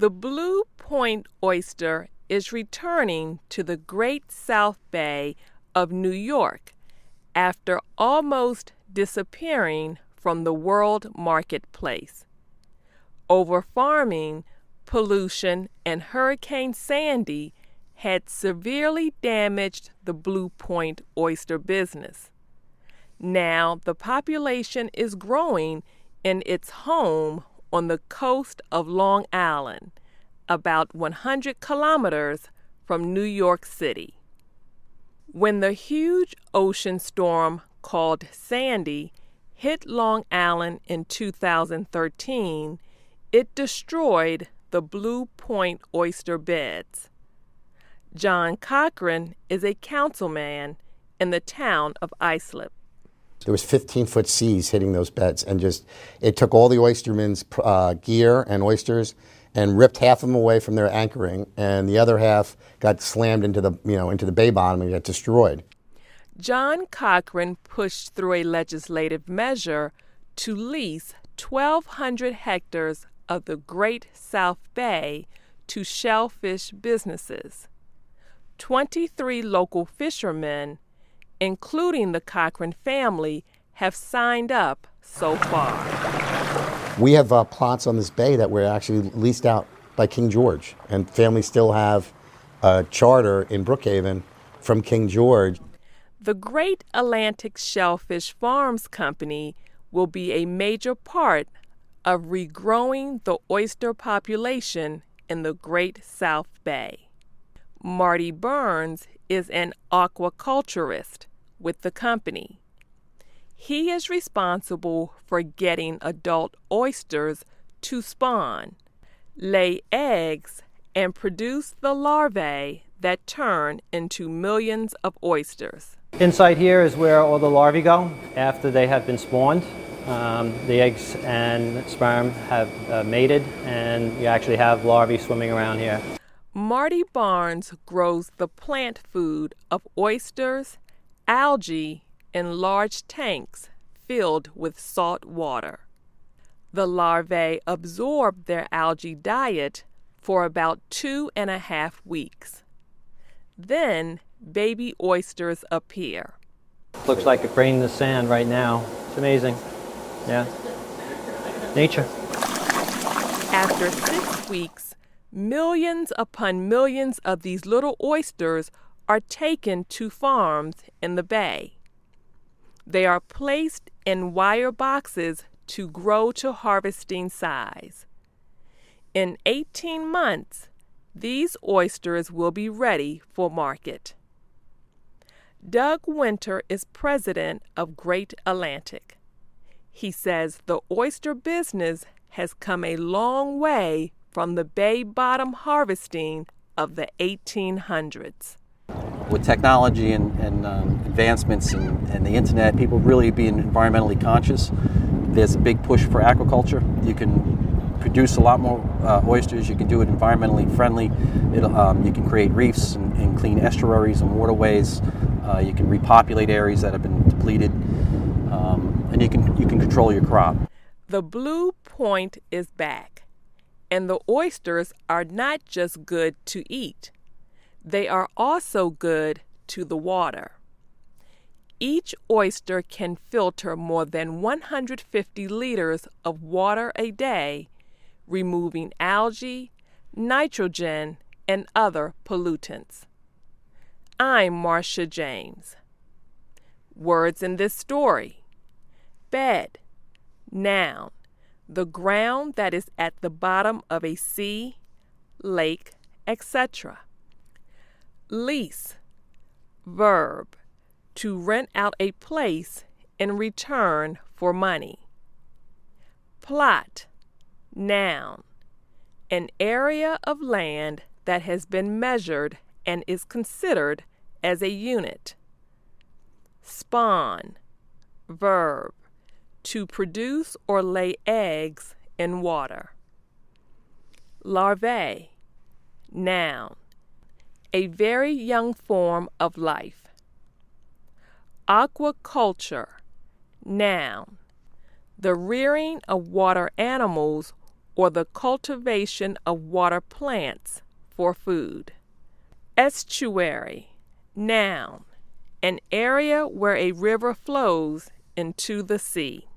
The blue point oyster is returning to the Great South Bay of New York after almost disappearing from the world marketplace. Overfarming, pollution, and Hurricane Sandy had severely damaged the blue point oyster business. Now the population is growing in its home on the coast of Long Island, about 100 kilometers from New York City. When the huge ocean storm called Sandy hit Long Island in 2013, it destroyed the blue point oyster beds. John Cochran is a councilman in the town of Islip. There was 15-foot seas hitting those beds, and it took all the oystermen's gear and oysters and ripped half of them away from their anchoring, and the other half got slammed into the bay bottom and got destroyed. John Cochran pushed through a legislative measure to lease 1,200 hectares of the Great South Bay to shellfish businesses. 23 local fishermen, including the Cochran family, have signed up so far. We have plots on this bay that were actually leased out by King George, and families still have a charter in Brookhaven from King George. The Great Atlantic Shellfish Farms Company will be a major part of regrowing the oyster population in the Great South Bay. Marty Burns is an aquaculturist with the company. He is responsible for getting adult oysters to spawn, lay eggs, and produce the larvae that turn into millions of oysters. Inside here is where all the larvae go after they have been spawned. The eggs and sperm have mated, and you actually have larvae swimming around here. Marty Barnes grows the plant food of oysters, algae, in large tanks filled with salt water. The larvae absorb their algae diet for about 2.5 weeks. Then baby oysters appear. Looks like a grain in the sand right now. It's amazing. Yeah. Nature. After 6 weeks, millions upon millions of these little oysters are taken to farms in the bay. They are placed in wire boxes to grow to harvesting size. In 18 months, these oysters will be ready for market. Doug Winter is president of Great Atlantic. He says the oyster business has come a long way from the bay bottom harvesting of the 1800s. With technology and advancements and the internet, people really being environmentally conscious, there's a big push for aquaculture. You can produce a lot more oysters. You can do it environmentally friendly. You can create reefs and clean estuaries and waterways. You can repopulate areas that have been depleted, and you can control your crop. The blue point is back, and the oysters are not just good to eat. They are also good to the water. Each oyster can filter more than 150 liters of water a day, removing algae, nitrogen, and other pollutants. I'm Marcia James. Words in this story: bed, noun, the ground that is at the bottom of a sea, lake, etc. Lease, verb, to rent out a place in return for money. Plot, noun, an area of land that has been measured and is considered as a unit. Spawn, verb, to produce or lay eggs in water. Larvae, noun, a very young form of life. Aquaculture, noun, the rearing of water animals or the cultivation of water plants for food. Estuary, noun, an area where a river flows into the sea.